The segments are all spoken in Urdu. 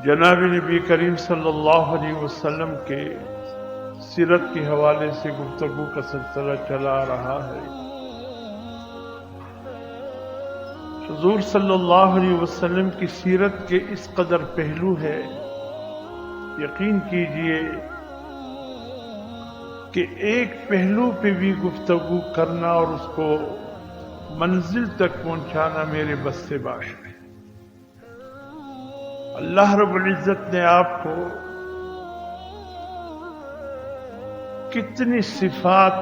جناب نبی کریم صلی اللہ علیہ وسلم کے سیرت کے حوالے سے گفتگو کا سلسلہ چلا رہا ہے۔ حضور صلی اللہ علیہ وسلم کی سیرت کے اس قدر پہلو ہے، یقین کیجئے کہ ایک پہلو پہ بھی گفتگو کرنا اور اس کو منزل تک پہنچانا میرے بس سے باہر ہے۔ اللہ رب العزت نے آپ کو کتنی صفات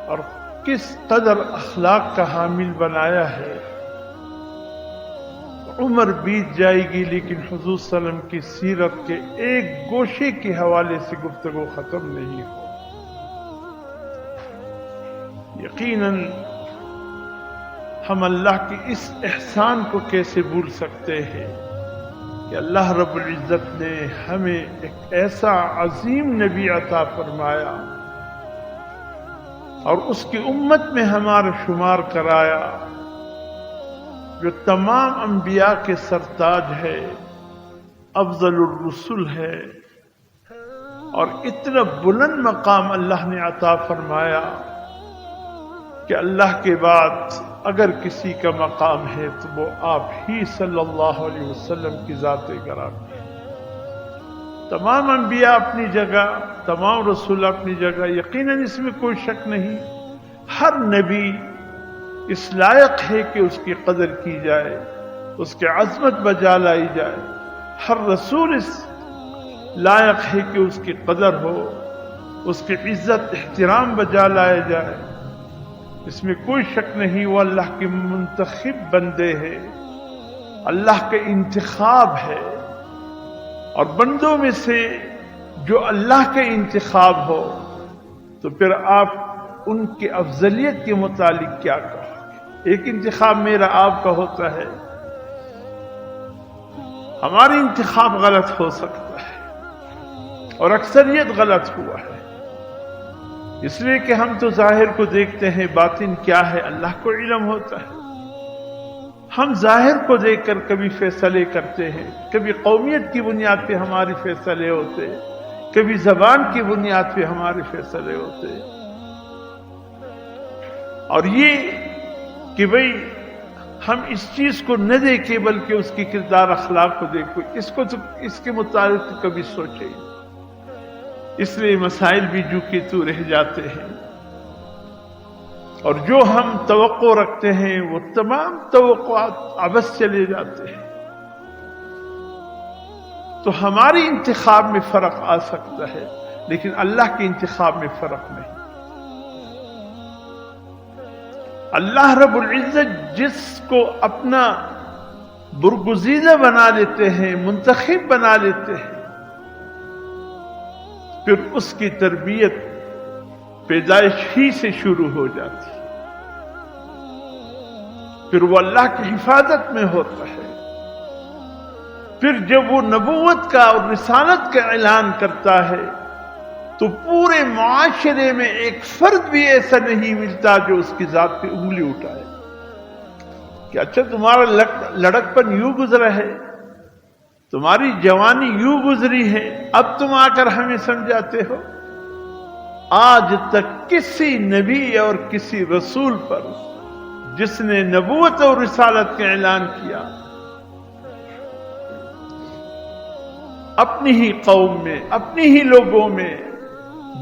اور کس قدر اخلاق کا حامل بنایا ہے۔ عمر بیت جائے گی لیکن حضور صلی اللہ علیہ وسلم کی سیرت کے ایک گوشے کے حوالے سے گفتگو ختم نہیں ہو۔ یقیناً ہم اللہ کے اس احسان کو کیسے بھول سکتے ہیں کہ اللہ رب العزت نے ہمیں ایک ایسا عظیم نبی عطا فرمایا اور اس کی امت میں ہمارا شمار کرایا، جو تمام انبیاء کے سرتاج ہے، افضل الرسل ہے، اور اتنا بلند مقام اللہ نے عطا فرمایا کہ اللہ کے بعد اگر کسی کا مقام ہے تو وہ آپ ہی صلی اللہ علیہ وسلم کی ذات گرامی ہے۔ تمام انبیاء اپنی جگہ، تمام رسول اپنی جگہ، یقیناً اس میں کوئی شک نہیں۔ ہر نبی اس لائق ہے کہ اس کی قدر کی جائے، اس کی عظمت بجا لائی جائے۔ ہر رسول اس لائق ہے کہ اس کی قدر ہو، اس کی عزت احترام بجا لائے جائے۔ اس میں کوئی شک نہیں، وہ اللہ کے منتخب بندے ہیں، اللہ کا انتخاب ہے، اور بندوں میں سے جو اللہ کا انتخاب ہو تو پھر آپ ان کی افضلیت کے متعلق کیا کہو گے؟ ایک انتخاب میرا آپ کا ہوتا ہے، ہمارا انتخاب غلط ہو سکتا ہے اور اکثریت غلط ہوا ہے، اس لیے کہ ہم تو ظاہر کو دیکھتے ہیں، باطن کیا ہے اللہ کو علم ہوتا ہے۔ ہم ظاہر کو دیکھ کر کبھی فیصلے کرتے ہیں، کبھی قومیت کی بنیاد پہ ہمارے فیصلے ہوتے، کبھی زبان کی بنیاد پہ ہمارے فیصلے ہوتے، اور یہ کہ بھئی ہم اس چیز کو نہ دیکھیں بلکہ اس کی کردار اخلاق کو دیکھو، اس کے متعلق کبھی سوچے۔ اس لیے مسائل بھی جو کہ تو رہ جاتے ہیں، اور جو ہم توقع رکھتے ہیں وہ تمام توقعات عبث چلے جاتے ہیں۔ تو ہماری انتخاب میں فرق آ سکتا ہے لیکن اللہ کے انتخاب میں فرق نہیں۔ اللہ رب العزت جس کو اپنا برگزیدہ بنا لیتے ہیں، منتخب بنا لیتے ہیں، پھر اس کی تربیت پیدائش ہی سے شروع ہو جاتی، پھر وہ اللہ کی حفاظت میں ہوتا ہے۔ پھر جب وہ نبوت کا اور رسالت کا اعلان کرتا ہے تو پورے معاشرے میں ایک فرد بھی ایسا نہیں ملتا جو اس کی ذات پہ انگلی اٹھائے کہ اچھا تمہارا لڑکپن یوں گزرا ہے، تمہاری جوانی یوں گزری ہے، اب تم آ کر ہمیں سمجھاتے ہو۔ آج تک کسی نبی اور کسی رسول پر جس نے نبوت اور رسالت کا اعلان کیا، اپنی ہی قوم میں، اپنی ہی لوگوں میں،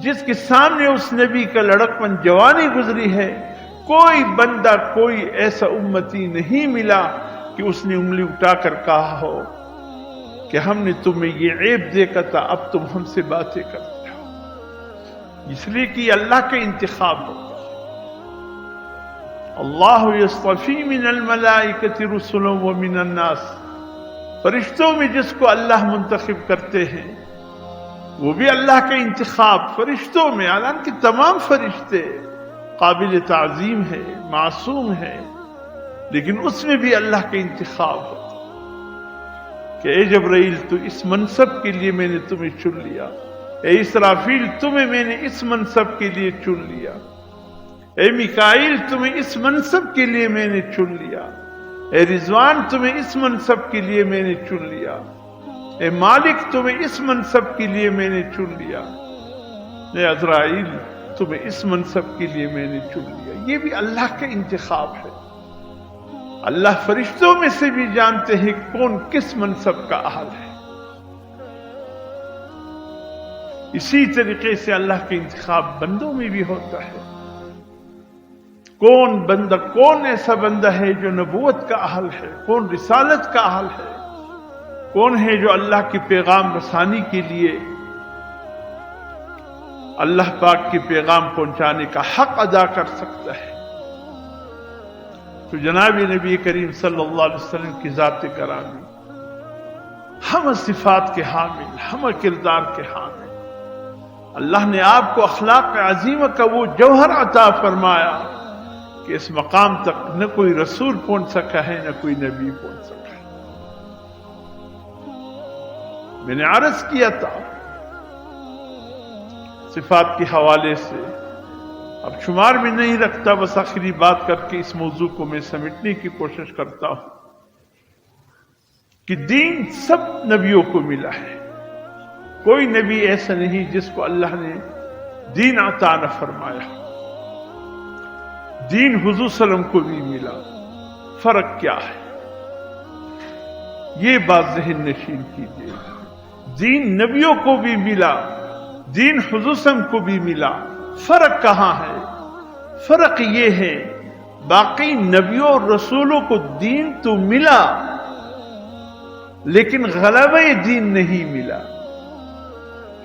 جس کے سامنے اس نبی کا لڑکپن جوانی گزری ہے، کوئی بندہ، کوئی ایسا امتی نہیں ملا کہ اس نے انگلی اٹھا کر کہا ہو کہ ہم نے تمہیں یہ عیب دیکھا تھا، اب تم ہم سے باتیں کرتے ہو۔ اس لیے کہ اللہ کا انتخاب ہوتا ہے۔ اللہ یصطفی من الملائکۃ رسلا ومن الناس، فرشتوں میں جس کو اللہ منتخب کرتے ہیں وہ بھی اللہ کا انتخاب۔ فرشتوں میں، حالانکہ تمام فرشتے قابل تعظیم ہے، معصوم ہے، لیکن اس میں بھی اللہ کا انتخاب ہوتا کہ اے جبرائیل تو اس منصب کے لیے میں نے تمہیں چن لیا، اے اسرافیل تمہیں میں نے اس منصب کے لیے چن لیا، اے میکائیل تمہیں اس منصب کے لیے میں نے چن لیا، اے رضوان تمہیں اس منصب کے لیے میں نے چن لیا، اے مالک تمہیں اس منصب کے لیے میں نے چن لیا، اے عزرائیل تمہیں اس منصب کے لیے میں نے چن لیا۔ یہ بھی اللہ کا انتخاب ہے۔ اللہ فرشتوں میں سے بھی جانتے ہیں کون کس منصب کا اہل ہے۔ اسی طریقے سے اللہ کا انتخاب بندوں میں بھی ہوتا ہے۔ کون بندہ، کون ایسا بندہ ہے جو نبوت کا اہل ہے، کون رسالت کا اہل ہے، کون ہے جو اللہ کی پیغام رسانی کے لیے اللہ پاک کی پیغام پہنچانے کا حق ادا کر سکتا ہے۔ تو جناب نبی کریم صلی اللہ علیہ وسلم کی ذات گرامی، ہم صفات کے حامل، ہم کردار کے حامل، اللہ نے آپ کو اخلاق عظیمہ کا وہ جوہر عطا فرمایا کہ اس مقام تک نہ کوئی رسول پہنچ سکا ہے، نہ کوئی نبی پہنچ سکا ہے۔ میں نے عرض کیا تھا صفات کے حوالے سے، اب شمار بھی نہیں رکھتا، بس آخری بات کر کے اس موضوع کو میں سمیٹنے کی کوشش کرتا ہوں کہ دین سب نبیوں کو ملا ہے۔ کوئی نبی ایسا نہیں جس کو اللہ نے دین عطا نہ فرمایا۔ دین حضور صلی اللہ علیہ وسلم کو بھی ملا۔ فرق کیا ہے؟ یہ بات ذہن نشین کیجیے۔ دین نبیوں کو بھی ملا، دین حضور صلی اللہ علیہ وسلم کو بھی ملا۔ فرق کہاں ہے؟ فرق یہ ہے باقی نبیوں اور رسولوں کو دین تو ملا لیکن غلبہ دین نہیں ملا۔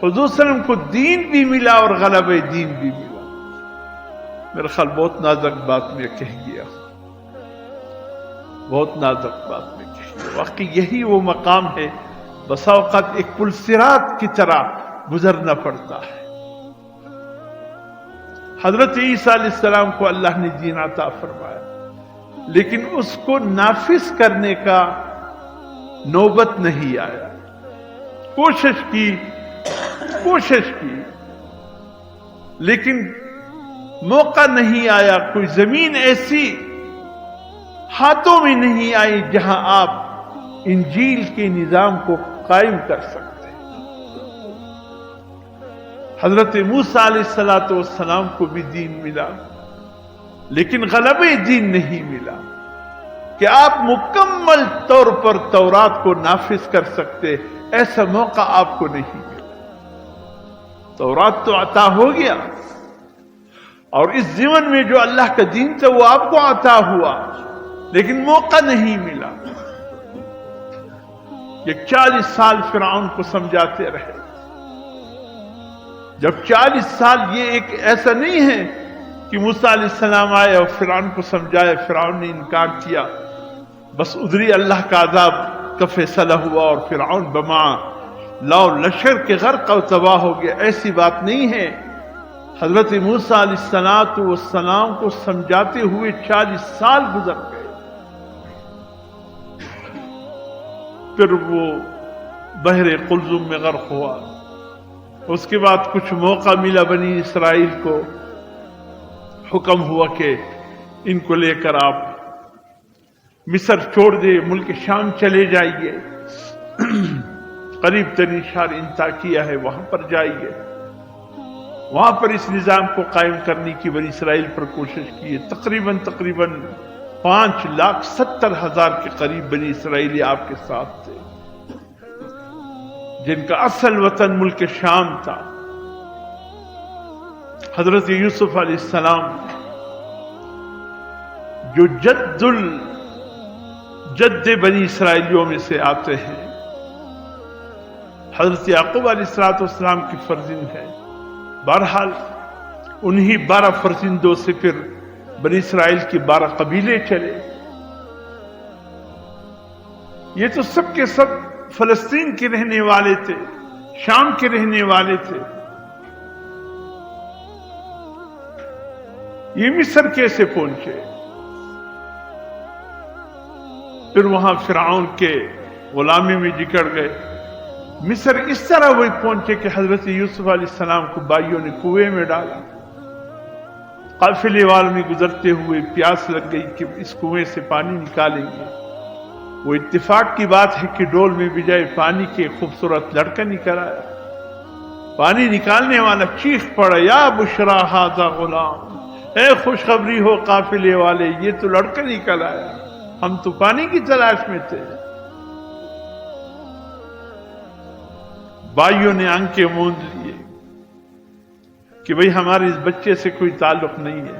حضور صلی اللہ علیہ وسلم کو دین بھی ملا اور غلبہ دین بھی ملا۔ میرا خیال بہت نازک بات میں کہہ گیا، بہت نازک بات میں کہہ گیا۔ واقعی یہی وہ مقام ہے، بسا اوقات ایک پل صراط کی طرح گزرنا پڑتا ہے۔ حضرت عیسیٰ علیہ السلام کو اللہ نے دین عطا فرمایا، لیکن اس کو نافذ کرنے کا نوبت نہیں آیا۔ کوشش کی لیکن موقع نہیں آیا۔ کوئی زمین ایسی ہاتھوں میں نہیں آئی جہاں آپ انجیل کے نظام کو قائم کر سکتے۔ حضرت موسیٰ علیہ السلام کو بھی دین ملا لیکن غلبہ دین نہیں ملا کہ آپ مکمل طور پر تورات کو نافذ کر سکتے، ایسا موقع آپ کو نہیں ملا۔ تورات تو عطا ہو گیا اور اس زمن میں جو اللہ کا دین تھا وہ آپ کو عطا ہوا، لیکن موقع نہیں ملا۔ یہ 40 سال فرعون کو سمجھاتے رہے۔ جب 40 سال، یہ ایک ایسا نہیں ہے کہ موسیٰ علیہ السلام آئے اور فرعون کو سمجھائے، فرعون نے انکار کیا، بس ادھری اللہ کا عذاب کا فیصلہ ہوا اور فرعون بما لاؤ لشکر کے غرق اور تباہ ہو گیا۔ ایسی بات نہیں ہے۔ حضرت موسیٰ علیہ السلام کو سمجھاتے ہوئے 40 سال گزر گئے، پھر وہ بحر قلزم میں غرق ہوا۔ اس کے بعد کچھ موقع ملا، بنی اسرائیل کو حکم ہوا کہ ان کو لے کر آپ مصر چھوڑ دے، ملک شام چلے جائیے، قریب ترین شہر انطاکیہ ہے وہاں پر جائیے، وہاں پر اس نظام کو قائم کرنے کی بنی اسرائیل پر کوشش کی۔ تقریباً 5,70,000 کے قریب بنی اسرائیلی آپ کے ساتھ تھے، جن کا اصل وطن ملک شام تھا۔ حضرت یوسف علیہ السلام جو جد بنی اسرائیلیوں میں سے آتے ہیں، حضرت یعقوب علیہ السلام کی فرزند ہے۔ بہرحال انہی 12 فرزندوں سے پھر بنی اسرائیل کی 12 قبیلے چلے۔ یہ تو سب کے سب فلسطین کے رہنے والے تھے، شام کے رہنے والے تھے۔ یہ مصر کیسے پہنچے؟ پھر وہاں فرعون کے غلامی میں جکڑ گئے۔ مصر اس طرح وہی پہنچے کہ حضرت یوسف علیہ السلام کو بھائیوں نے کنویں میں ڈالا، قافلے والوں نے گزرتے ہوئے پیاس لگ گئی کہ اس کنویں سے پانی نکالیں گے. وہ اتفاق کی بات ہے کہ ڈول میں بجائے پانی کے خوبصورت لڑکا نکل آیا. پانی نکالنے والا چیخ پڑا یا بشرا ھذا غلام، اے خوشخبری ہو قافلے والے، یہ تو لڑکا نکل آیا، ہم تو پانی کی تلاش میں تھے. بھائیوں نے آنکھیں موند لیے کہ بھئی ہمارے اس بچے سے کوئی تعلق نہیں ہے،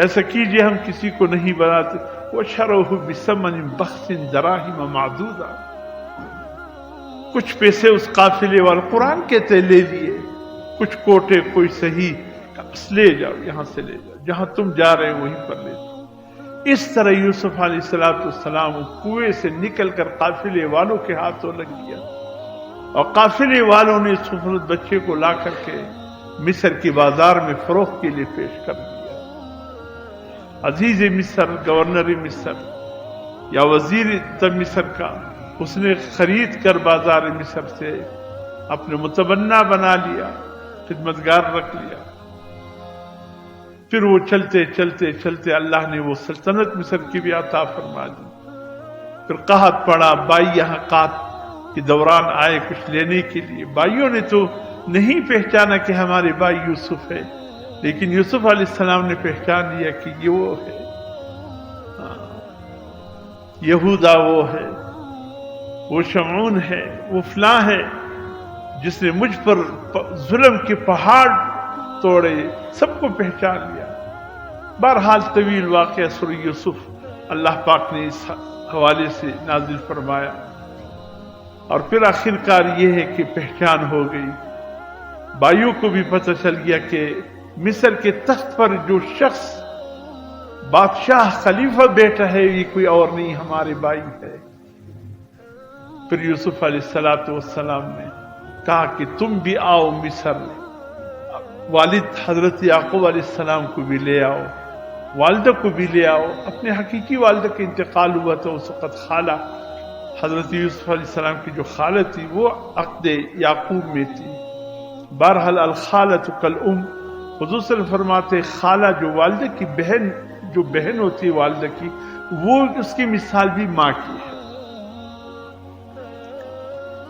ایسا کیجئے ہم کسی کو نہیں بناتے. وَشَرَوْهُ بِثَمَنٍ بَخْسٍ دَرَاهِمَ مَعْدُودَةٍ، کچھ پیسے اس قافلے والے قرآن کہتے لے لیے، کچھ کوٹے کوئی صحیح، بس لے جاؤ، یہاں سے لے جاؤ، جہاں تم جا رہے ہو وہیں پر لے جاؤ. اس طرح یوسف علیہ السلام کنویں سے نکل کر قافلے والوں کے ہاتھوں لگ گیا، اور قافلے والوں نے اس خوبصورت بچے کو لا کر کے مصر کی بازار میں فروخت کے لیے پیش کر دیا. عزیز مصر، گورنر مصر یا وزیر مصر کا، اس نے خرید کر بازار مصر سے اپنے متبنہ بنا لیا، خدمتگار رکھ لیا. پھر وہ چلتے چلتے چلتے اللہ نے وہ سلطنت مصر کی بھی عطا فرما دی. پھر قحط پڑا، بائی یہاں قحط کے دوران آئے کچھ لینے کے لیے. بھائیوں نے تو نہیں پہچانا کہ ہمارے بھائی یوسف ہے، لیکن یوسف علیہ السلام نے پہچان لیا کہ یہ وہ ہے، یہودا وہ ہے، وہ شمعون ہے، وہ فلاں ہے جس نے مجھ پر ظلم کے پہاڑ توڑے. سب کو پہچان لیا. بہرحال طویل واقعہ سورہ یوسف اللہ پاک نے اس حوالے سے نازل فرمایا، اور پھر آخرکار یہ ہے کہ پہچان ہو گئی. بھائیوں کو بھی پتہ چل گیا کہ مصر کے تخت پر جو شخص بادشاہ خلیفہ بیٹا ہے یہ کوئی اور نہیں، ہمارے بھائی ہے. پھر یوسف علیہ السلام نے کہا کہ تم بھی آؤ مصر، والد حضرت یعقوب علیہ السلام کو بھی لے آؤ، والدہ کو بھی لے آؤ. اپنے حقیقی والدہ کا انتقال ہوا تھا اس وقت. خالہ حضرت یوسف علیہ السلام کی جو خالہ تھی وہ عقد یعقوب میں تھی. بہرحال الخالۃ کالام، حضور صلی اللہ علیہ وسلم فرماتے خالہ جو والدہ کی بہن، جو بہن ہوتی ہے والدہ کی، وہ اس کی مثال بھی ماں کی ہے،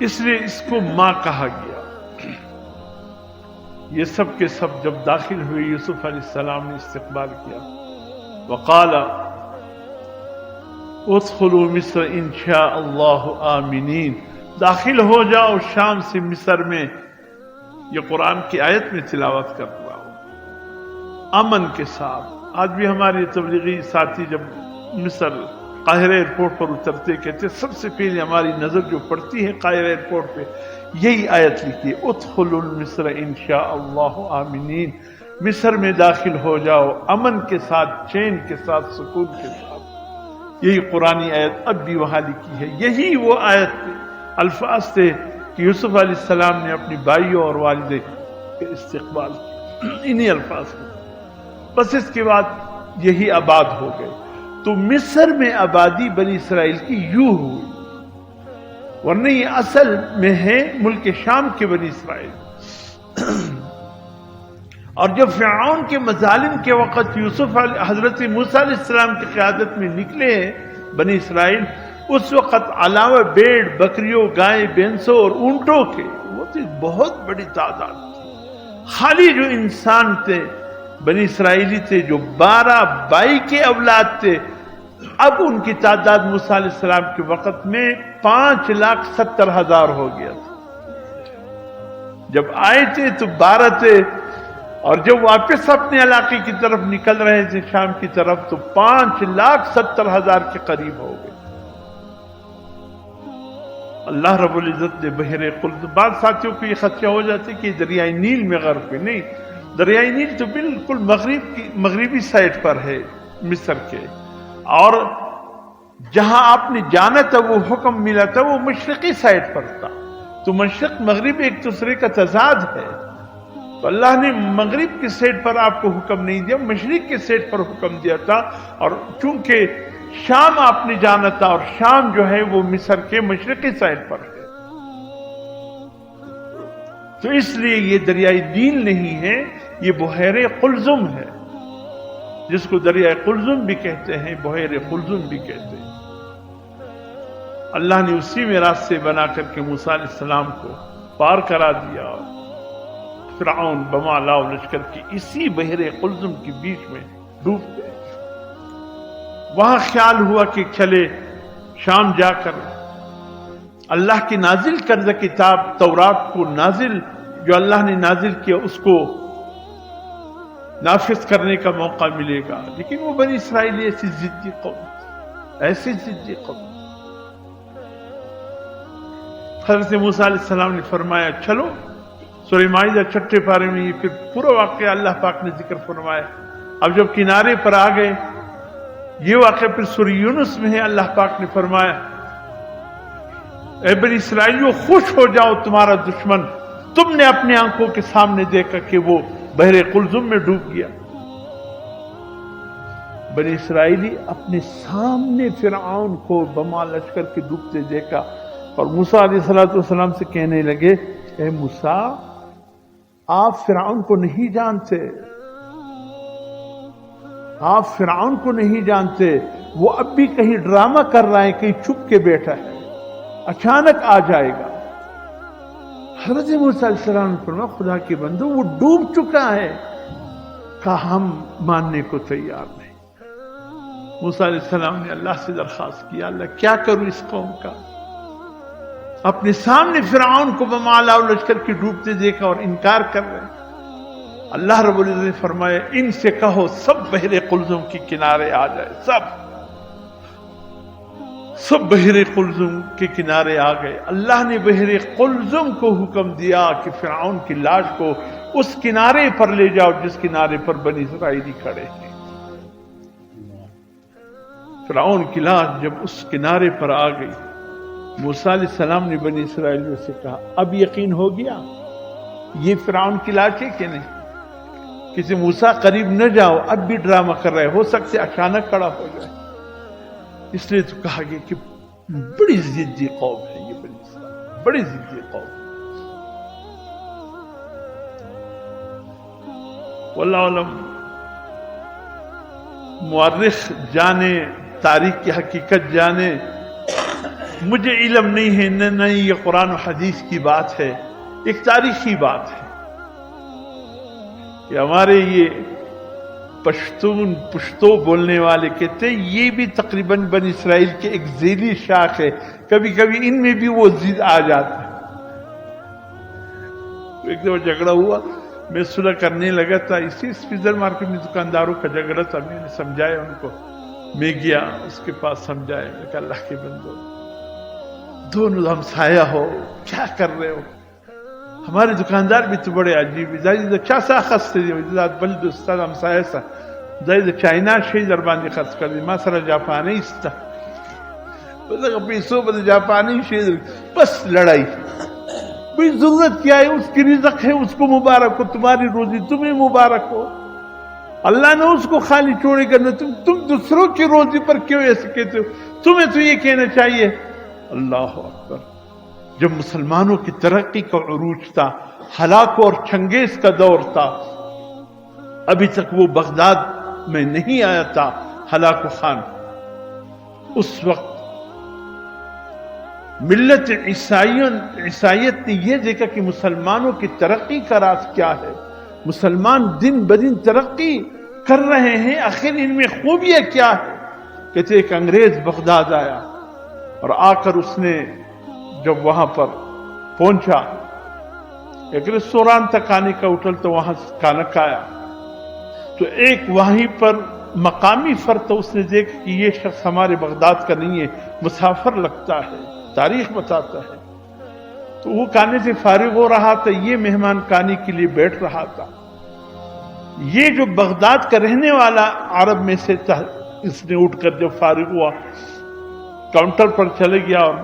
اس لیے اس کو ماں کہا گیا. یہ سب کے سب جب داخل ہوئے یوسف علیہ السلام نے استقبال کیا. وقال ادخلوا مصر ان شاء اللہ آمنین، داخل ہو جاؤ شام سے مصر میں. یہ قرآن کی آیت میں تلاوت کر رہا ہوں، امن کے ساتھ. آج بھی ہمارے تبلیغی ساتھی جب مصر قاہرہ ایئرپورٹ پر اترتے کہتے سب سے پہلے ہماری نظر جو پڑتی ہے قاہرہ ایئرپورٹ پہ یہی آیت لکھی ہے، ادخلوا مصر ان شاء اللہ آمنین، مصر میں داخل ہو جاؤ امن کے ساتھ، چین کے ساتھ، سکون کے ساتھ. یہی قرآنی آیت اب بھی وہاں لکھی ہے. یہی وہ آیت الفاظ تھے کہ یوسف علیہ السلام نے اپنی بھائیوں اور والدے کے استقبال کیا، انہی الفاظ میں. بس اس کے بعد یہی آباد ہو گئے. تو مصر میں آبادی بنی اسرائیل کی یوں ہوئی، ورنہ یہ اصل میں ہے ملک شام کے بنی اسرائیل. اور جب فرعون کے مظالم کے وقت یوسف حضرت موسیٰ علیہ السلام کی قیادت میں نکلے بنی اسرائیل، اس وقت علاوہ بھیڑ بکریوں، گائے بھینسوں اور اونٹوں کے وہ تو بہت بڑی تعداد تھی. خالی جو انسان تھے بنی اسرائیلی تھے جو 12 بائی کے اولاد تھے، اب ان کی تعداد موسیٰ علیہ السلام کے وقت میں 5,70,000 ہو گیا تھا. جب آئے تھے تو 12 تھے، اور جب واپس اپنے علاقے کی طرف نکل رہے تھے شام کی طرف تو 5,70,000 کے قریب ہو گئے. اللہ رب العزت نے بحر قلزم، بعض ساتھیوں کو یہ خدشہ ہو جاتے کہ دریائے نیل میں غرق ہے. نہیں، دریائے نیل تو بالکل مغربی سائٹ پر ہے مصر کے، اور جہاں آپ نے جانا تھا وہ حکم ملا تھا وہ مشرقی سائٹ پر تھا. تو مشرق مغرب ایک دوسرے کا تضاد ہے، تو اللہ نے مغرب کی سائٹ پر آپ کو حکم نہیں دیا، مشرق کی سائٹ پر حکم دیا تھا. اور چونکہ شام آپ نے جانا تھا، اور شام جو ہے وہ مصر کے مشرقی سائٹ پر ہے، تو اس لیے یہ دریائے نیل نہیں ہے، یہ بحیرہ قلزم ہے. جس کو دریائے قلزم بھی کہتے ہیں، بحیر قلزم بھی کہتے ہیں۔ اللہ نے اسی میں راستے بنا کر کے موسیٰ علیہ السلام کو پار کرا دیا، اور فرعون بمالا و لشکر کی اسی بحیر قلزم کے بیچ میں ڈوب گئے۔ وہاں خیال ہوا کہ چلے شام جا کر اللہ کی نازل کردہ کتاب تورات کو جو اللہ نے نازل کیا اس کو نافذ کرنے کا موقع ملے گا، لیکن وہ بنی اسرائیل ایسی ضدی قوم۔ حضرت موسیٰ علیہ السلام نے فرمایا چلو، سورہ مائدہ چھٹے پارے میں یہ پھر پورا واقعہ اللہ پاک نے ذکر فرمایا۔ اب جب کنارے پر آ گئے، یہ واقعہ پھر سورہ یونس میں ہے، اللہ پاک نے فرمایا اے بنی اسرائیلیوں خوش ہو جاؤ، تمہارا دشمن تم نے اپنے آنکھوں کے سامنے دیکھا کہ وہ بحر قلزم میں ڈوب گیا۔ بنی اسرائیلی اپنے سامنے فرعون کو بما لشکر کے ڈوبتے دیکھا، اور موسیٰ علیہ السلام سے کہنے لگے اے موسیٰ آپ فرعون کو نہیں جانتے، آپ فرعون کو نہیں جانتے، وہ اب بھی کہیں ڈرامہ کر رہا ہے، کہیں چھپ کے بیٹھا ہے، اچانک آ جائے گا۔ حضرت موسیٰ علیہ السلام نے فرمایا خدا کے بندو وہ ڈوب چکا ہے، کہا ہم ماننے کو تیار نہیں۔ موسیٰ علیہ السلام نے اللہ سے درخواست کیا اللہ کیا کروں اس قوم کا، اپنے سامنے فرعون کو بمالا و لشکر کے ڈوبتے دیکھا اور انکار کر رہے ہیں۔ اللہ رب العزت نے فرمایا ان سے کہو سب بحر قلزم کے کنارے آ جائے، سب بحر قلزم کے کنارے آ گئے۔ اللہ نے بحر قلزم کو حکم دیا کہ فرعون کی لاش کو اس کنارے پر لے جاؤ جس کنارے پر بنی اسرائیلی کھڑے ہیں۔ فرعون کی لاش جب اس کنارے پر آ گئی، موسیٰ علیہ السلام نے بنی اسرائیلیوں سے کہا اب یقین ہو گیا یہ فرعون کی لاش ہے کہ نہیں؟ کسی موسیٰ قریب نہ جاؤ، اب بھی ڈرامہ کر رہے، ہو سکتے اچانک کھڑا ہو جائے۔ اس لیے تو کہا گیا کہ بڑی ضدی قوم ہے یہ بنی اسرائیل، بڑی ضدی قوم۔ واللہ علم، مورخ جانے، تاریخ کی حقیقت جانے، مجھے علم نہیں ہے، نہ یہ قرآن و حدیث کی بات ہے، ایک تاریخی بات ہے کہ ہمارے یہ پشتو بولنے والے کہتے ہیں یہ بھی تقریباً بنی اسرائیل کے ایک ذیلی شاخ ہے، کبھی کبھی ان میں بھی وہ ضد آ جاتا ہے۔ ایک دفعہ جھگڑا ہوا، میں صلح کرنے لگا تھا، اسی اسپیزر مارکیٹ میں دکانداروں کا جھگڑا تھا، میں نے سمجھایا ان کو، میں گیا اس کے پاس سمجھایا، میں کہا اللہ کے بندو دونوں ہم سایہ ہو، کیا کر رہے ہو؟ ہمارے دکاندار بھی تو بڑے عجیب زائد چاسا خاص تھے ذات بلد استاد ہم سایہ سا زائد چائنا شی دربان خرچ کر دی ما سره جاپانی است بس پیسوں بس جاپانی شی بس لڑائی، کوئی ضرورت کیا ہے؟ اس کی رزق ہے، اس کو مبارک ہو، تمہاری روزی تمہیں مبارک ہو، اللہ نے اس کو خالی چھوڑے گا نہ تم دوسروں کی روزی پر کیوں ایسے کہتے ہو؟ تمہیں تو یہ کہنا چاہیے اللہ اکبر۔ جب مسلمانوں کی ترقی کا عروج تھا، ہلاکو اور چنگیز کا دور تھا، ابھی تک وہ بغداد میں نہیں آیا تھا ہلاکو خان، اس وقت ملت عیسائیت نے یہ دیکھا کہ مسلمانوں کی ترقی کا راز کیا ہے، مسلمان دن بدن ترقی کر رہے ہیں، آخر ان میں خوبیاں کیا ہے؟ کہتے ایک انگریز بغداد آیا اور آ کر اس نے جب وہاں پر پہنچا، ایک ریستوران تک آنے کا ہوٹل تو وہاں کھانا کھایا، تو ایک وہیں پر مقامی فرد تو اس نے دیکھا کہ یہ شخص ہمارے بغداد کا نہیں ہے، مسافر لگتا ہے، تاریخ بتاتا ہے، تو وہ کھانے سے فارغ ہو رہا تھا، یہ مہمان کھانے کے لیے بیٹھ رہا تھا، یہ جو بغداد کا رہنے والا عرب میں سے تھا، اس نے اٹھ کر جب فارغ ہوا کاؤنٹر پر چلے گیا اور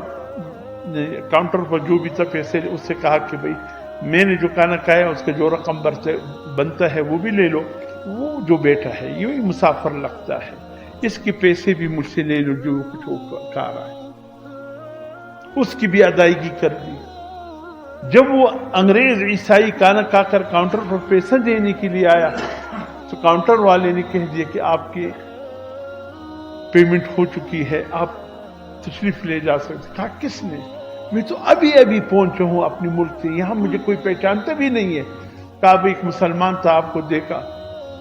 کاؤنٹر پر جو بھی تھا پیسے اس سے کہا کہ بھئی میں نے جو کھانا کھایا اس کا جو رقم بنتا ہے وہ بھی لے لو، وہ جو بیٹا ہے یہ مسافر لگتا ہے، اس کے پیسے بھی مجھ سے لے لو جو کچھ وہ کھا رہا ہے، اس کی بھی ادائیگی کر دی۔ جب وہ انگریز عیسائی کھانا کھا کر کاؤنٹر پر پیسہ دینے کے لیے آیا تو کاؤنٹر والے نے کہہ دیا کہ آپ کی پیمنٹ ہو چکی ہے، آپ تشریف لے جا سکتے۔ کہا کس نے؟ میں تو ابھی پہنچا ہوں اپنے ملک سے، یہاں مجھے کوئی پہچانتا بھی نہیں ہے۔ کہا اب ایک مسلمان تھا آپ کو دیکھا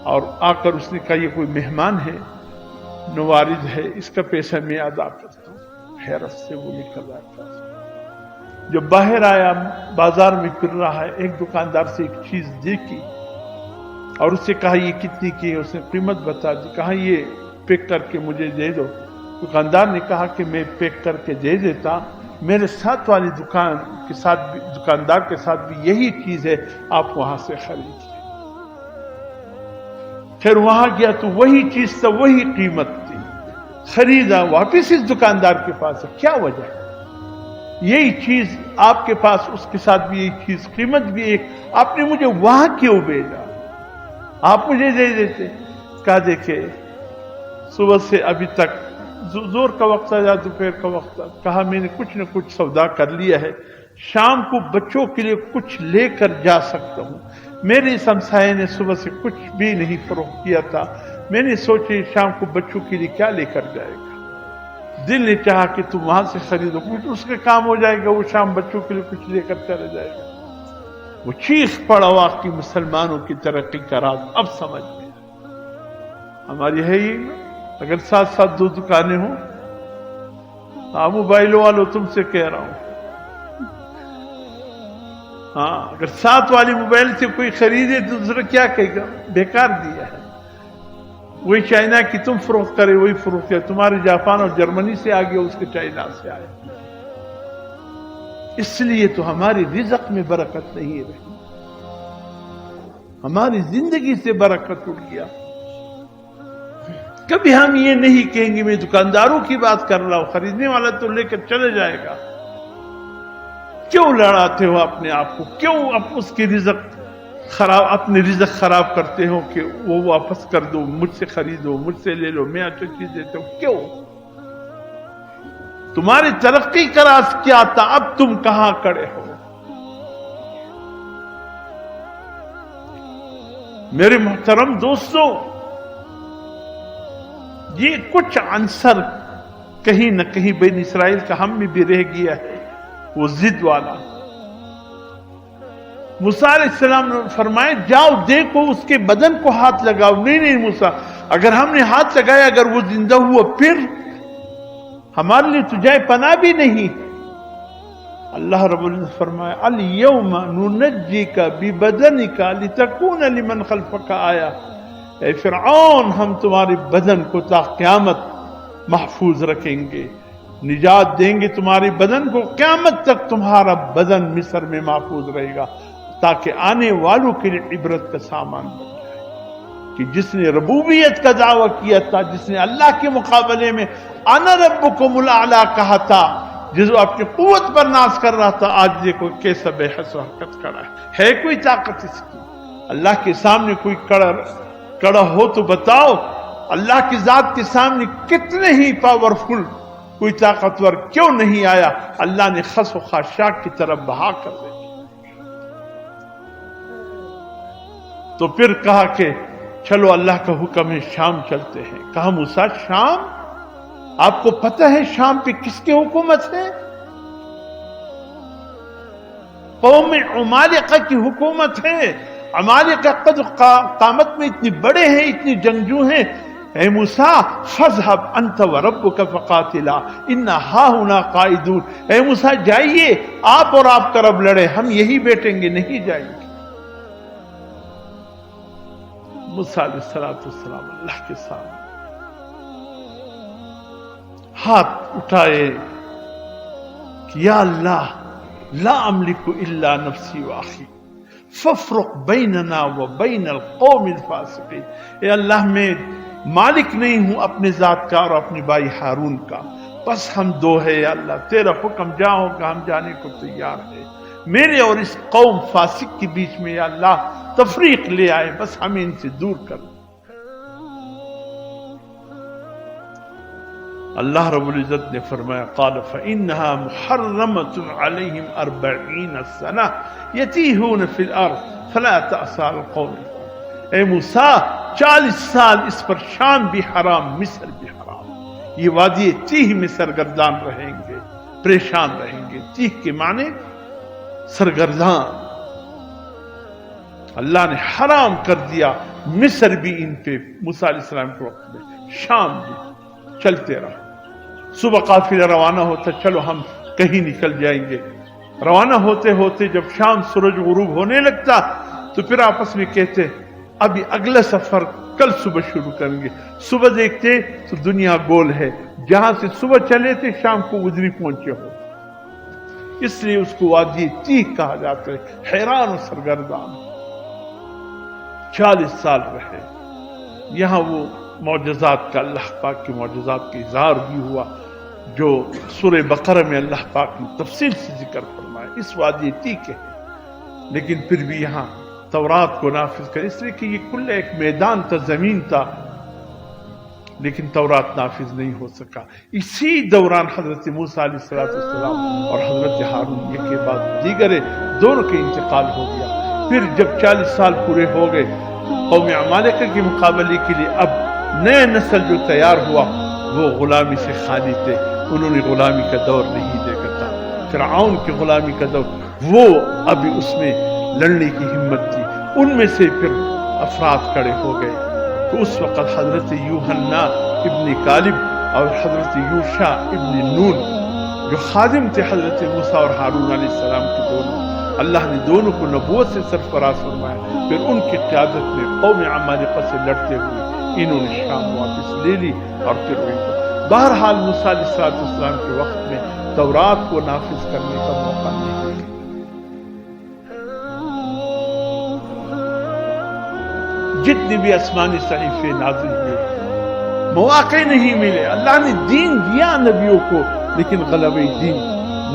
اور آ کر اس نے کہا یہ کوئی مہمان ہے، نوارد ہے، اس کا پیسہ میں ادا کرتا ہوں۔ حیرت سے وہ نکل آیا۔ جب باہر آیا بازار میں پھر رہا ہے، ایک دکاندار سے ایک چیز دیکھی اور اس سے کہا یہ کتنی کی ہے؟ اس نے قیمت بتا دی۔ کہا یہ پیک کر کے مجھے دے دو۔ دکاندار نے کہا کہ میں پیک کر کے دے دیتا، میرے ساتھ والی دکاندار کے ساتھ بھی یہی چیز ہے، آپ وہاں سے خرید لیں۔ پھر وہاں گیا تو وہی چیز تھا، وہی قیمت تھی، خریدا، واپس اس دکاندار کے پاس ہے۔ کیا وجہ ہے؟ یہی چیز آپ کے پاس، اس کے ساتھ بھی یہی چیز، قیمت بھی ایک، آپ نے مجھے وہاں کیوں بھیجا؟ آپ مجھے دے دیتے۔ کہا دیکھے صبح سے ابھی تک زور کا وقت آیا، دوپہر کا وقت آیا، کہا میں نے کچھ نہ کچھ سودا کر لیا ہے، شام کو بچوں کے لیے کچھ لے کر جا سکتا ہوں۔ میرے اس ہمسائے نے صبح سے کچھ بھی نہیں فروخت کیا تھا، میں نے سوچے شام کو بچوں کے لیے کیا لے کر جائے گا۔ دل نے چاہا کہ تم وہاں سے خریدو، کچھ اس کا کام ہو جائے گا، وہ شام بچوں کے لیے کچھ لے کر چلا جائے گا۔ وہ چیخ پڑا واقعی مسلمانوں کی ترقی کا راز اب سمجھ میں ہماری ہے ہی۔ اگر ساتھ ساتھ دو دکانیں ہوں، ہاں موبائل والوں تم سے کہہ رہا ہوں، ہاں اگر ساتھ والی موبائل سے کوئی خریدے تو دوسرا کیا کہے گا؟ بیکار دیا ہے۔ وہی چائنا کی تم فروخت کرے، وہی فروخت کرے، تمہارے جاپان اور جرمنی سے آگے، اس کے چائنا سے آئے۔ اس لیے تو ہماری رزق میں برکت نہیں رہی، ہماری زندگی سے برکت اٹھ گیا۔ کبھی ہم یہ نہیں کہیں گے، میں دکانداروں کی بات کر رہا ہوں، خریدنے والا تو لے کر چلے جائے گا۔ کیوں لڑاتے ہو اپنے آپ کو؟ کیوں اس کی رزق خراب، اپنی رزق خراب کرتے ہو کہ وہ واپس کر دو، مجھ سے خریدو، مجھ سے لے لو، میں اچھی چیز دیتا ہوں؟ کیوں؟ تمہاری ترقی کا راز کیا تھا؟ اب تم کہاں کھڑے ہو؟ میرے محترم دوستوں، یہ کچھ عنصر کہیں نہ کہیں بین اسرائیل کا ہم میں بھی رہ گیا ہے، وہ ضد والا۔ موسیٰ علیہ السلام نے فرمائے جاؤ دیکھو اس کے بدن کو ہاتھ لگاؤ۔ نہیں موسیٰ، اگر ہم نے ہاتھ لگایا، اگر وہ زندہ ہوا، پھر ہمارے لیے تو جائے پناہ بھی نہیں۔ اللہ رب العزت فرمایا الیوم ننجیک ببدنک لتکون لمن خلفک آیا۔ اے فرعون، ہم تمہارے بدن کو تا قیامت محفوظ رکھیں گے، نجات دیں گے تمہارے بدن کو، قیامت تک تمہارا بدن مصر میں محفوظ رہے گا، تاکہ آنے والوں کے لیے عبرت کا سامان بن جائے کہ جس نے ربوبیت کا دعویٰ کیا تھا، جس نے اللہ کے مقابلے میں انا ربکم الاعلی کہا تھا، جس وہ اپنی قوت پر ناز کر رہا تھا، آج دیکھو کیسا بے حس و حرکت کھڑا ہے کوئی طاقت اس کی؟ اللہ کے سامنے کوئی کڑا ہو تو بتاؤ، اللہ کی ذات کے سامنے کتنے ہی پاورفل کوئی طاقتور کیوں نہیں آیا؟ اللہ نے خس و خاشاک کی طرف بہا کر دیا۔ تو پھر کہا کہ چلو اللہ کا حکم ہے، شام چلتے ہیں۔ کہا موسیٰ شام؟ آپ کو پتہ ہے شام پہ کس کی حکومت ہے؟ قوم عمالقہ کی حکومت ہے۔ عمالقہ قد قامت میں اتنی بڑے ہیں، اتنی جنگجو ہیں۔ اے موسیٰ فاذهب انت وربک فقاتلا انا ہاہنا قاعدون۔ اے موسیٰ جائیے، آپ اور آپ کا رب لڑے، ہم یہی بیٹھیں گے، نہیں جائیں گے۔ موسیٰ علیہ السلام اللہ کے سامنے ہاتھ اٹھائے کہ یا اللہ لا املک الا نفسی و اخی فافرق بیننا و بین القوم الفاسقین۔ اے اللہ میں مالک نہیں ہوں اپنے ذات کا اور اپنے بھائی ہارون کا، بس ہم دو ہے یا اللہ، تیرا حکم جہاں ہوگا ہم جانے کو تیار ہے، میرے اور اس قوم فاسق کے بیچ میں یا اللہ تفریق لے آئے، بس ہمیں ان سے دور کر۔ اللہ رب العزت نے فرمایا قال فإنها محرمة عليهم 40 سنة يتيهون في الأرض فلا تأس على القوم۔ اے موسیٰ 40 سال اس پر شام بھی حرام، مصر بھی حرام. یہ وادی تیہ میں سرگردان رہیں گے، پریشان رہیں گے. تیہ کے معنی سرگردان. اللہ نے حرام کر دیا مصر بھی ان پہ موسیٰ علیہ السلام کے وقت میں، شام بھی. چلتے رہو. صبح قافلہ روانہ ہوتا، چلو ہم کہیں نکل جائیں گے. روانہ ہوتے ہوتے جب شام سورج غروب ہونے لگتا تو پھر آپس میں کہتے ابھی اگلا سفر کل صبح شروع کریں گے. صبح دیکھتے تو دنیا گول ہے، جہاں سے صبح چلے تھے شام کو ادھر پہنچے ہو. اس لیے اس کو وادی تیہ کہا جاتا ہے. حیران و سرگردان 40 سال رہے. یہاں وہ معجزات کا، اللہ پاک کے معجزات کا اظہار بھی ہوا جو سورہ بقرہ میں اللہ پاک نے تفصیل سے ذکر فرمایا. اس وادی تیہ کے ہے، لیکن پھر بھی یہاں تورات کو نافذ کر، اس لیے کہ یہ کل ایک میدان تھا، زمین تھا، لیکن تورات نافذ نہیں ہو سکا. اسی دوران حضرت موسیٰ علیہ السلام اور حضرت ہارون یہ کے بعد دیگر دونوں کے انتقال ہو گیا. پھر جب 40 سال پورے ہو گئے قوم عمالقہ کے مقابلے کے لیے اب نئے نسل جو تیار ہوا وہ غلامی سے خالی تھے. انہوں نے غلامی کا دور نہیں دیکھا تھا. فرعون کی غلامی کا دور، وہ ابھی اس میں لڑنے کی ہمت تھی. ان میں سے پھر افراد کھڑے ہو گئے. تو اس وقت حضرت یوحنا ابن کالب اور حضرت یوشع ابن نون جو خادم تھے حضرت موسیٰ اور ہارون علیہ السلام کے دونوں، اللہ نے دونوں کو نبوت سے سرفراز فرمایا. پھر ان کی قیادت میں قوم عمالقہ سے لڑتے ہوئے انہوں نے شام واپس لے لی. اور پھر بہرحال موسیٰ علیہ السلام کے وقت میں تورات کو نافذ کرنے کا موقع نہیں ملا. جتنے بھی آسمانی صحیفے نازل ہوئے مواقع نہیں ملے. اللہ نے دین دیا نبیوں کو، لیکن غلبہ دین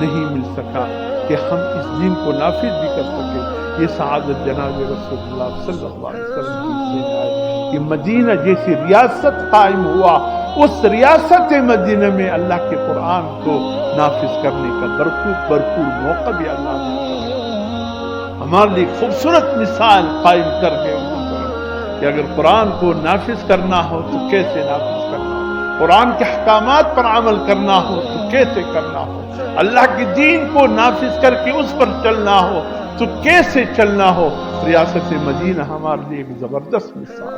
نہیں مل سکا کہ ہم اس دین کو نافذ بھی کر سکے. یہ سعادت جناب رسول اللہ صلی اللہ علیہ وسلم کی سے آئے کہ مدینہ جیسی ریاست قائم ہوا، اس ریاست مدینہ میں اللہ کے قرآن کو نافذ کرنے کا بھرپور موقع بھی اللہ نے ہمارے لیے خوبصورت مثال قائم کر کے کہ اگر قرآن کو نافذ کرنا ہو تو کیسے نافذ کرنا ہو، قرآن کے احکامات پر عمل کرنا ہو تو کیسے کرنا ہو، اللہ کے دین کو نافذ کر کے اس پر چلنا ہو تو کیسے چلنا ہو. ریاست مدینہ ہمارے لیے ایک زبردست مثال ہے.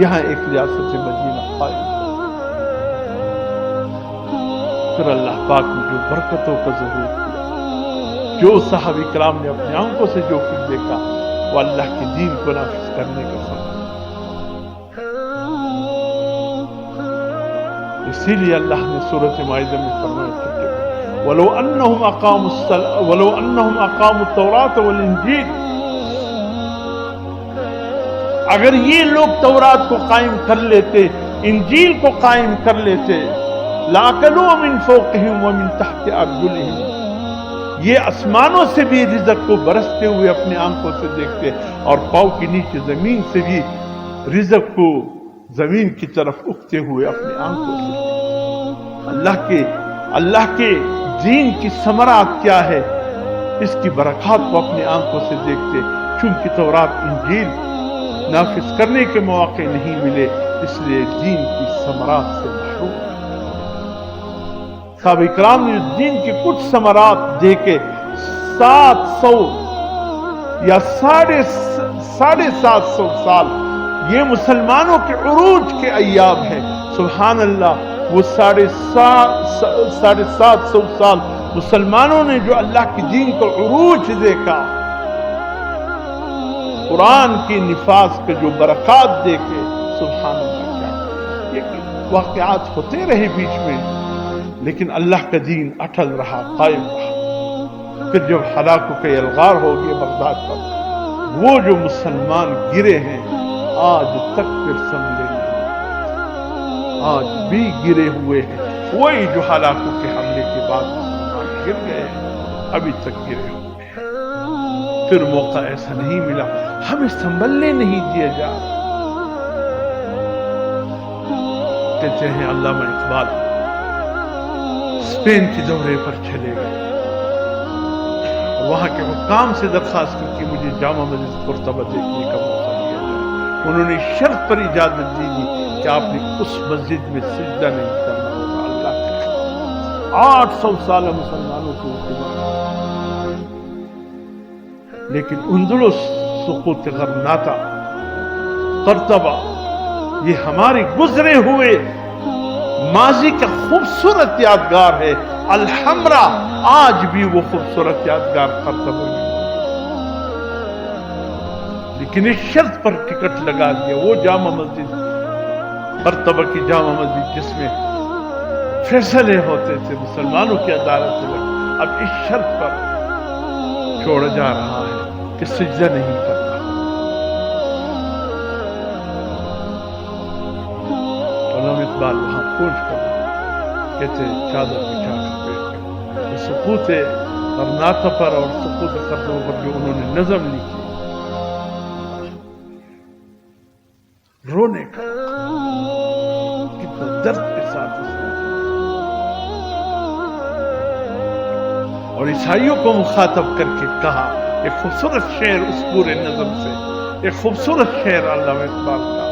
یہاں ایک ریاست مدینہ قائم. پھر اللہ پاک نے جو برکتوں کا ظہور کیا، جو صحابہ کرام نے اپنے آنکھوں سے جو کچھ دیکھا، وہ اللہ کے دین کو نافذ کرنے کا سبب. اسی لیے اللہ نے سورۃ مائدہ میں فرمایا وَلَوْ أَنَّهُمْ أَقَامُوا التَّوْرَاةَ وَالْإِنْجِيلَ، اگر یہ لوگ تورات کو قائم کر لیتے، انجیل کو قائم کر لیتے، لَأَكَلُوا مِنْ فَوْقِهِمْ وَمِنْ تَحْتِ أَرْجُلِهِمْ، یہ آسمانوں سے بھی رزق کو برستے ہوئے اپنے آنکھوں سے دیکھتے اور پاؤں کے نیچے زمین سے بھی رزق کو زمین کی طرف اٹھتے ہوئے اپنے آنکھوں سے دیکھتے. اللہ کے دین کی ثمرات کیا ہے، اس کی برکات کو اپنے آنکھوں سے دیکھتے. چونکہ تورات انجیل نافذ کرنے کے مواقع نہیں ملے، اس لیے دین کی ثمرات سے محروم. صحابہ کرام نے دین کی کچھ ثمرات دے کے 700 یا 750 سال یہ مسلمانوں کے عروج کے ایام ہیں. سبحان اللہ، وہ 750 سال مسلمانوں نے جو اللہ کے دین کو عروج دیکھا، قرآن کے نفاذ کے جو برکات دیکھے، سبحان اللہ. کیا یہ واقعات ہوتے رہے بیچ میں، لیکن اللہ کا دین اٹل رہا، قائم رہا. پھر جب ہلاکوں کے الغار ہو گئے بغداد پر، وہ جو مسلمان گرے ہیں آج تک پھر سنبھلے نہیں، آج بھی گرے ہوئے ہیں. وہی جو ہلاکوں کے حملے کے بعد مسلمان گر گئے ابھی تک گرے ہوئے ہیں. پھر موقع ایسا نہیں ملا، ہمیں سنبھلنے نہیں دیا جا رہا. کہتے ہیں علامہ اقبال اسپین کے دورے پر چلے گئے، وہاں کے حکام سے درخواست کی کہ مجھے جامع مسجد قرطبہ دیکھنے کا موقع انہوں نے شرط پر اجازت دی تھی کہ آپ نے اس مسجد میں سجدہ نہیں کرنا ہوگا اللہ کے 800 سال مسلمانوں کو حکومت، لیکن اندلس، سقوط غرناطہ، قرطبہ، یہ ہمارے گزرے ہوئے ماضی کا خوبصورت یادگار ہے۔ الحمرا آج بھی وہ خوبصورت یادگار قرطبہ میں، لیکن اس شرط پر ٹکٹ لگا دیا، وہ جامع مسجد، قرطبہ کی جامع مسجد جس میں فیصلے ہوتے تھے مسلمانوں کی عدالت سے، اب اس شرط پر چھوڑا جا رہا ہے کہ سجدہ نہیں کرنا۔ علامہ اقبال وہاں پہنچ کر کہتے چادر بچھا کر بیٹھ گئے، سقوط غرناطہ پر اور سقوط قرطبہ پر جو انہوں نے نظم لکھی، رونے کا کتنا درد کے ساتھ اس نے، اور عیسائیوں کو مخاطب کر کے کہا، ایک خوبصورت شعر اس پورے نظم سے، ایک خوبصورت شعر علامہ اقبال کا،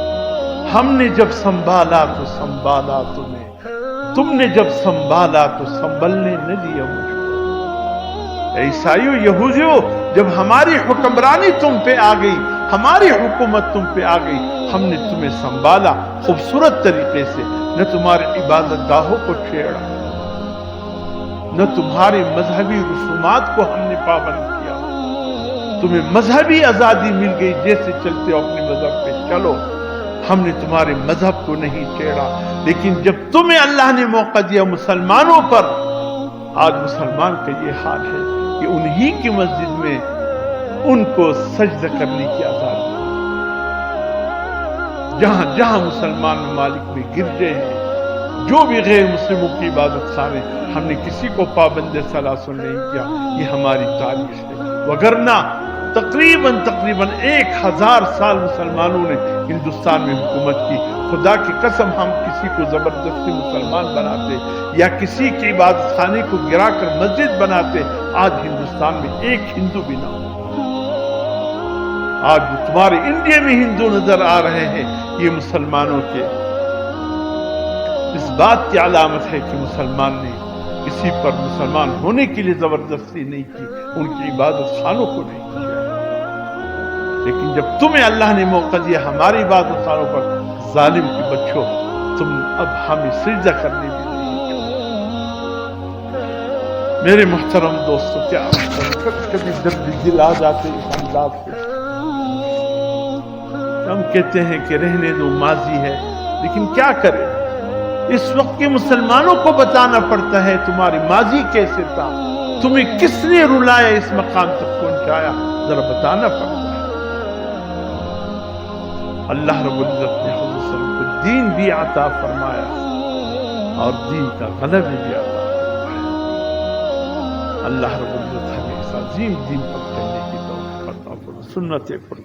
ہم نے جب سنبھالا تو سنبھالا تمہیں، تم نے جب سنبھالا تو سنبھلنے نہ دیا مجھ کو۔ اے عیسائیوں، یہودیوں، جب ہماری حکمرانی تم پہ آ گئی، ہماری حکومت تم پہ آ گئی، ہم نے تمہیں سنبھالا خوبصورت طریقے سے، نہ تمہاری عبادت گاہوں کو چھیڑا، نہ تمہاری مذہبی رسومات کو ہم نے پابند کیا، تمہیں مذہبی آزادی مل گئی، جیسے چلتے ہو اپنے مذہب پہ چلو، ہم نے تمہارے مذہب کو نہیں چھیڑا۔ لیکن جب تمہیں اللہ نے موقع دیا مسلمانوں پر، آج مسلمان کا یہ حال ہے کہ انہی کی مسجد میں ان کو سجدہ کرنے کی آزادی، جہاں جہاں مسلمان ممالک میں گرجے ہیں، جو بھی غیر مسلموں کی عبادت خانے، ہم نے کسی کو پابند سلاسل نہیں کیا، یہ ہماری تاریخ ہے۔ وگرنہ تقریباً 1000 سال مسلمانوں نے ہندوستان میں حکومت کی، خدا کی قسم ہم کسی کو زبردستی مسلمان بناتے یا کسی کی عبادت خانے کو گرا کر مسجد بناتے، آج ہندوستان میں ایک ہندو بھی نہ ہو۔ آج تمہارے انڈیا میں ہندو نظر آ رہے ہیں، یہ مسلمانوں کے اس بات کی علامت ہے کہ مسلمان نے کسی پر مسلمان ہونے کے لیے زبردستی نہیں کی، ان کی عبادت خانوں کو نہیں کیا۔ لیکن جب تمہیں اللہ نے موقع دیا ہماری عبادت خانوں پر، ظالم کے بچوں، تم اب ہمیں سجدہ کرنے بھی نہیں چھوڑا۔ میرے محترم دوستو، کیا کبھی درد دل آ جاتے اس انداز سے، ہم کہتے ہیں کہ رہنے دو، ماضی ہے، لیکن کیا کریں، اس وقت کے مسلمانوں کو بتانا پڑتا ہے تمہاری ماضی کیسے تھا، تمہیں کس نے رلایا، اس مقام تک پہنچایا، ذرا بتانا پڑتا ہے۔ اللہ رب العزت نے حضرت صلی اللہ علیہ وسلم کو دین بھی عطا فرمایا اور دین کا غلبہ بھی عطا فرمایا۔ اللہ رب العزت ہمیں اس عظیم دین پر چلنے کی توفیق عطا فرمائے۔ سنت پر